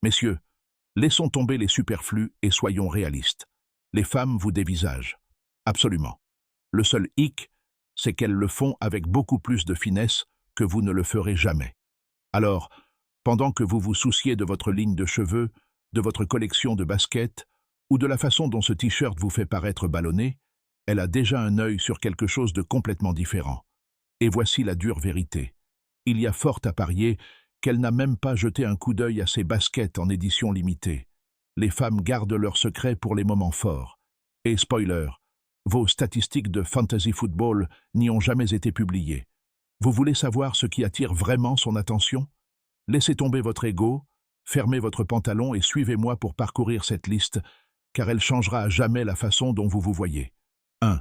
Messieurs, laissons tomber les superflus et soyons réalistes. Les femmes vous dévisagent. Absolument. Le seul hic, c'est qu'elles le font avec beaucoup plus de finesse que vous ne le ferez jamais. Alors, pendant que vous vous souciez de votre ligne de cheveux, de votre collection de baskets ou de la façon dont ce t-shirt vous fait paraître ballonné, elle a déjà un œil sur quelque chose de complètement différent. Et voici la dure vérité. Il y a fort à parier qu'elle n'a même pas jeté un coup d'œil à ses baskets en édition limitée. Les femmes gardent leurs secrets pour les moments forts. Et spoiler, vos statistiques de fantasy football n'y ont jamais été publiées. Vous voulez savoir ce qui attire vraiment son attention? Laissez tomber votre ego, fermez votre pantalon et suivez-moi pour parcourir cette liste, car elle changera à jamais la façon dont vous vous voyez. 1.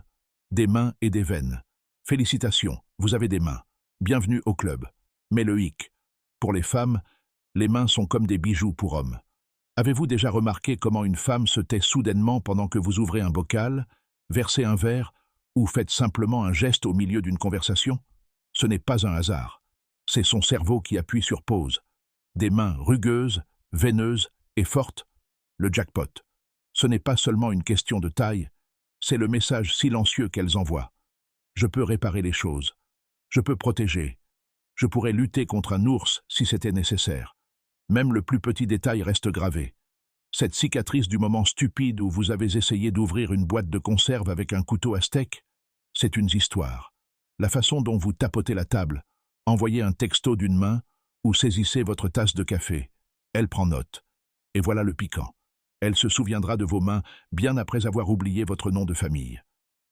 Des mains et des veines. Félicitations, vous avez des mains. Bienvenue au club. Mais le hic. Pour les femmes, les mains sont comme des bijoux pour hommes. Avez-vous déjà remarqué comment une femme se tait soudainement pendant que vous ouvrez un bocal, versez un verre ou faites simplement un geste au milieu d'une conversation? Ce n'est pas un hasard. C'est son cerveau qui appuie sur pause. Des mains rugueuses, veineuses et fortes. Le jackpot. Ce n'est pas seulement une question de taille, c'est le message silencieux qu'elles envoient. Je peux réparer les choses. Je peux protéger. Je pourrais lutter contre un ours si c'était nécessaire. Même le plus petit détail reste gravé. Cette cicatrice du moment stupide où vous avez essayé d'ouvrir une boîte de conserve avec un couteau à steak, c'est une histoire. La façon dont vous tapotez la table, envoyez un texto d'une main ou saisissez votre tasse de café. Elle prend note. Et voilà le piquant. Elle se souviendra de vos mains bien après avoir oublié votre nom de famille.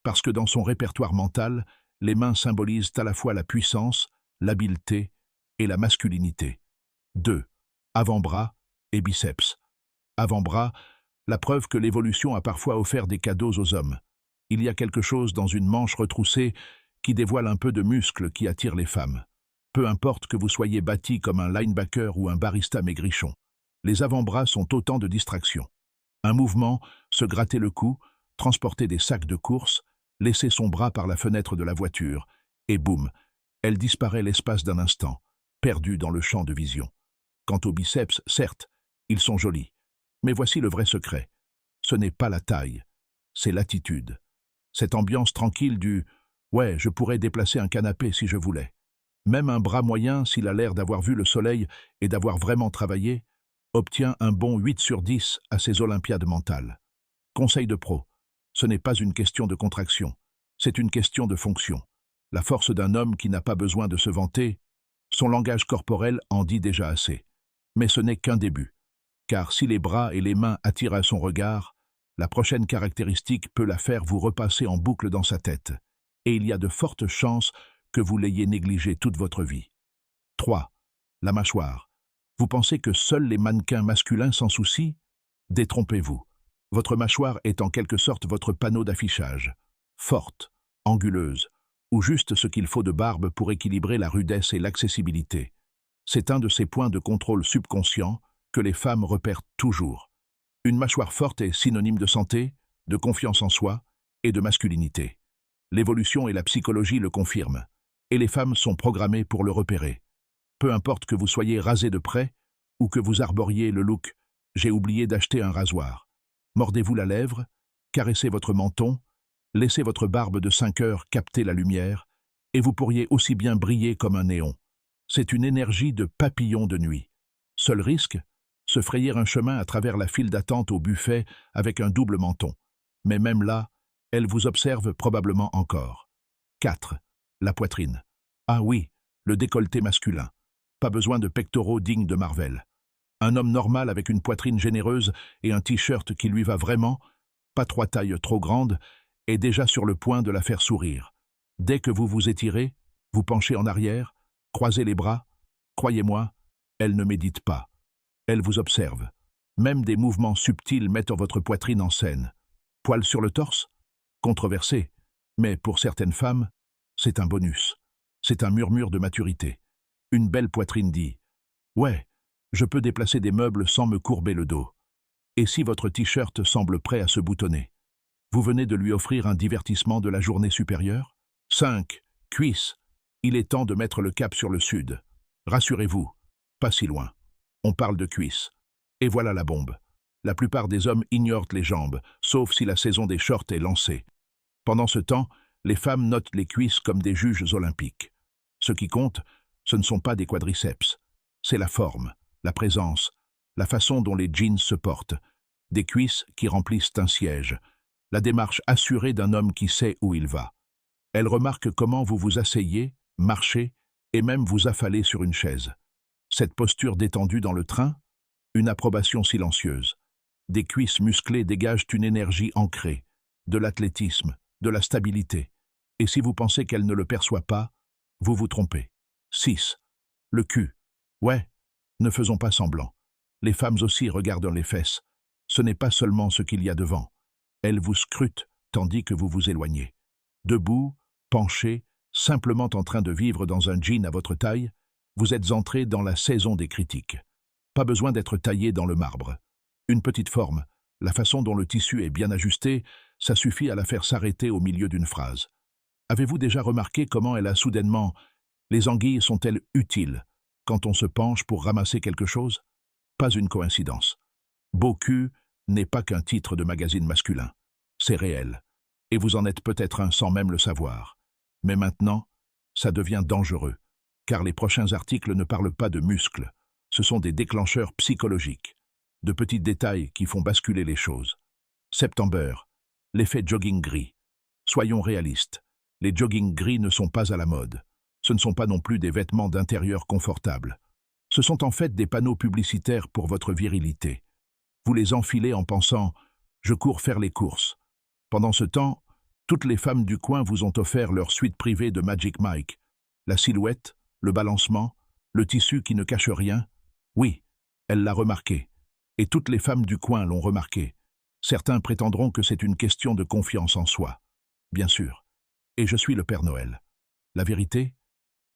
Parce que dans son répertoire mental, les mains symbolisent à la fois la puissance, l'habileté et la masculinité. 2. Avant-bras et biceps. Avant-bras, la preuve que l'évolution a parfois offert des cadeaux aux hommes. Il y a quelque chose dans une manche retroussée qui dévoile un peu de muscle qui attire les femmes. Peu importe que vous soyez bâti comme un linebacker ou un barista maigrichon. Les avant-bras sont autant de distractions. Un mouvement, se gratter le cou, transporter des sacs de course, laisser son bras par la fenêtre de la voiture, et boum, elle disparaît l'espace d'un instant, perdue dans le champ de vision. Quant aux biceps, certes, ils sont jolis. Mais voici le vrai secret. Ce n'est pas la taille, c'est l'attitude. Cette ambiance tranquille du « ouais, je pourrais déplacer un canapé si je voulais ». Même un bras moyen, s'il a l'air d'avoir vu le soleil et d'avoir vraiment travaillé, obtient un bon 8 sur 10 à ses olympiades mentales. Conseil de pro, ce n'est pas une question de contraction, c'est une question de fonction. La force d'un homme qui n'a pas besoin de se vanter, son langage corporel en dit déjà assez. Mais ce n'est qu'un début, car si les bras et les mains attirent à son regard, la prochaine caractéristique peut la faire vous repasser en boucle dans sa tête, et il y a de fortes chances que vous l'ayez négligée toute votre vie. 3. La mâchoire. Vous pensez que seuls les mannequins masculins s'en soucient? Détrompez-vous. Votre mâchoire est en quelque sorte votre panneau d'affichage. Forte, anguleuse, ou juste ce qu'il faut de barbe pour équilibrer la rudesse et l'accessibilité. C'est un de ces points de contrôle subconscient que les femmes repèrent toujours. Une mâchoire forte est synonyme de santé, de confiance en soi et de masculinité. L'évolution et la psychologie le confirment, et les femmes sont programmées pour le repérer. Peu importe que vous soyez rasé de près ou que vous arboriez le look « j'ai oublié d'acheter un rasoir ». Mordez-vous la lèvre, caressez votre menton, laissez votre barbe de 5 heures capter la lumière, et vous pourriez aussi bien briller comme un néon. C'est une énergie de papillon de nuit. Seul risque, se frayer un chemin à travers la file d'attente au buffet avec un double menton. Mais même là, elle vous observe probablement encore. 4. La poitrine. Ah oui, le décolleté masculin. Pas besoin de pectoraux dignes de Marvel. Un homme normal avec une poitrine généreuse et un t-shirt qui lui va vraiment, pas 3 tailles trop grandes, est déjà sur le point de la faire sourire. Dès que vous vous étirez, vous penchez en arrière, croisez les bras, croyez-moi, elle ne médite pas. Elle vous observe. Même des mouvements subtils mettent votre poitrine en scène. Poils sur le torse? Controversé. Mais pour certaines femmes, c'est un bonus. C'est un murmure de maturité. Une belle poitrine dit « Ouais, je peux déplacer des meubles sans me courber le dos. » Et si votre t-shirt semble prêt à se boutonner? Vous venez de lui offrir un divertissement de la journée supérieure? 5. Cuisses. Il est temps de mettre le cap sur le sud. Rassurez-vous, pas si loin. On parle de cuisses. Et voilà la bombe. La plupart des hommes ignorent les jambes, sauf si la saison des shorts est lancée. Pendant ce temps, les femmes notent les cuisses comme des juges olympiques. Ce qui compte, ce ne sont pas des quadriceps. C'est la forme, la présence, la façon dont les jeans se portent, des cuisses qui remplissent un siège, la démarche assurée d'un homme qui sait où il va. Elle remarque comment vous vous asseyez, marchez et même vous affalez sur une chaise. Cette posture détendue dans le train, une approbation silencieuse. Des cuisses musclées dégagent une énergie ancrée, de l'athlétisme, de la stabilité. Et si vous pensez qu'elle ne le perçoit pas, vous vous trompez. 6. Le cul. Ouais, ne faisons pas semblant. Les femmes aussi regardent les fesses. Ce n'est pas seulement ce qu'il y a devant. Elles vous scrutent tandis que vous vous éloignez. Debout, penché, simplement en train de vivre dans un jean à votre taille, vous êtes entré dans la saison des critiques. Pas besoin d'être taillé dans le marbre. Une petite forme, la façon dont le tissu est bien ajusté, ça suffit à la faire s'arrêter au milieu d'une phrase. Avez-vous déjà remarqué comment elle a soudainement... Les anguilles sont-elles utiles quand on se penche pour ramasser quelque chose? Pas une coïncidence. Beau cul n'est pas qu'un titre de magazine masculin. C'est réel. Et vous en êtes peut-être un sans même le savoir. Mais maintenant, ça devient dangereux, car les prochains articles ne parlent pas de muscles. Ce sont des déclencheurs psychologiques, de petits détails qui font basculer les choses. September, l'effet jogging gris. Soyons réalistes, les jogging gris ne sont pas à la mode. Ce ne sont pas non plus des vêtements d'intérieur confortables. Ce sont en fait des panneaux publicitaires pour votre virilité. Vous les enfilez en pensant « je cours faire les courses ». Pendant ce temps, toutes les femmes du coin vous ont offert leur suite privée de Magic Mike. La silhouette, le balancement, le tissu qui ne cache rien. Oui, elle l'a remarqué. Et toutes les femmes du coin l'ont remarqué. Certains prétendront que c'est une question de confiance en soi. Bien sûr. Et je suis le Père Noël. La vérité?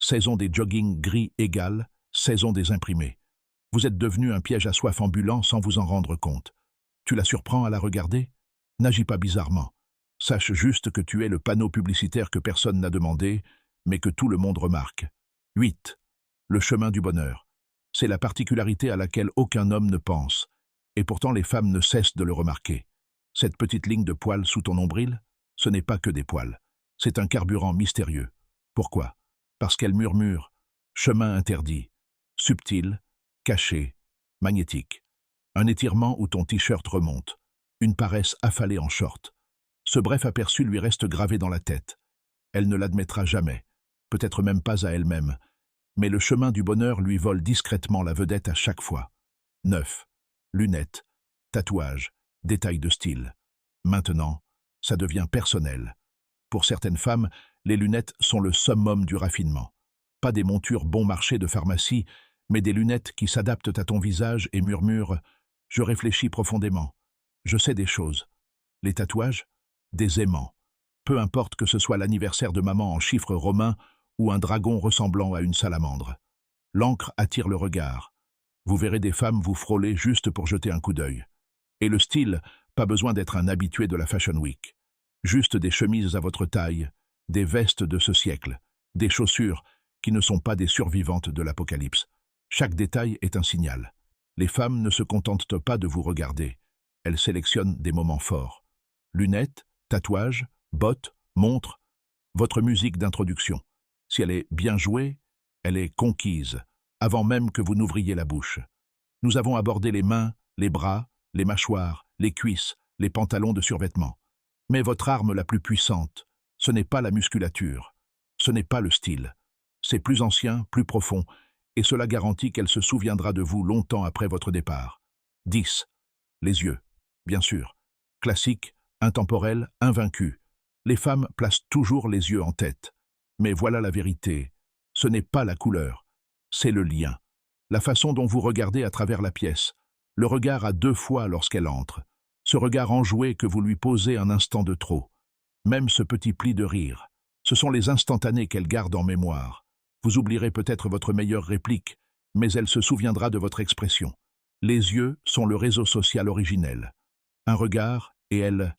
Saison des joggings gris égale saison des imprimés. Vous êtes devenu un piège à soif ambulant sans vous en rendre compte. Tu la surprends à la regarder? N'agis pas bizarrement. Sache juste que tu es le panneau publicitaire que personne n'a demandé, mais que tout le monde remarque. 8. Le chemin du bonheur. C'est la particularité à laquelle aucun homme ne pense, et pourtant les femmes ne cessent de le remarquer. Cette petite ligne de poils sous ton nombril, ce n'est pas que des poils. C'est un carburant mystérieux. Pourquoi? Parce qu'elle murmure « chemin interdit », subtil, caché, magnétique. Un étirement où ton t-shirt remonte, une paresse affalée en short. Ce bref aperçu lui reste gravé dans la tête. Elle ne l'admettra jamais, peut-être même pas à elle-même, mais le chemin du bonheur lui vole discrètement la vedette à chaque fois. 9. Lunettes, tatouages, détails de style. Maintenant, ça devient personnel. Pour certaines femmes, les lunettes sont le summum du raffinement. Pas des montures bon marché de pharmacie, mais des lunettes qui s'adaptent à ton visage et murmurent « Je réfléchis profondément. Je sais des choses. » Les tatouages? Des aimants. Peu importe que ce soit l'anniversaire de maman en chiffres romains ou un dragon ressemblant à une salamandre. L'encre attire le regard. Vous verrez des femmes vous frôler juste pour jeter un coup d'œil. Et le style, pas besoin d'être un habitué de la Fashion Week. Juste des chemises à votre taille, des vestes de ce siècle, des chaussures qui ne sont pas des survivantes de l'apocalypse. Chaque détail est un signal. Les femmes ne se contentent pas de vous regarder. Elles sélectionnent des moments forts. Lunettes, tatouages, bottes, montres, votre musique d'introduction. Si elle est bien jouée, elle est conquise, avant même que vous n'ouvriez la bouche. Nous avons abordé les mains, les bras, les mâchoires, les cuisses, les pantalons de survêtement. Mais votre arme la plus puissante, ce n'est pas la musculature, ce n'est pas le style. C'est plus ancien, plus profond, et cela garantit qu'elle se souviendra de vous longtemps après votre départ. 10. Les yeux, bien sûr. Classique, intemporel, invaincu. Les femmes placent toujours les yeux en tête. Mais voilà la vérité. Ce n'est pas la couleur, c'est le lien. La façon dont vous regardez à travers la pièce. Le regard à deux fois lorsqu'elle entre. Ce regard enjoué que vous lui posez un instant de trop. Même ce petit pli de rire. Ce sont les instantanés qu'elle garde en mémoire. Vous oublierez peut-être votre meilleure réplique, mais elle se souviendra de votre expression. Les yeux sont le réseau social originel. Un regard, et elle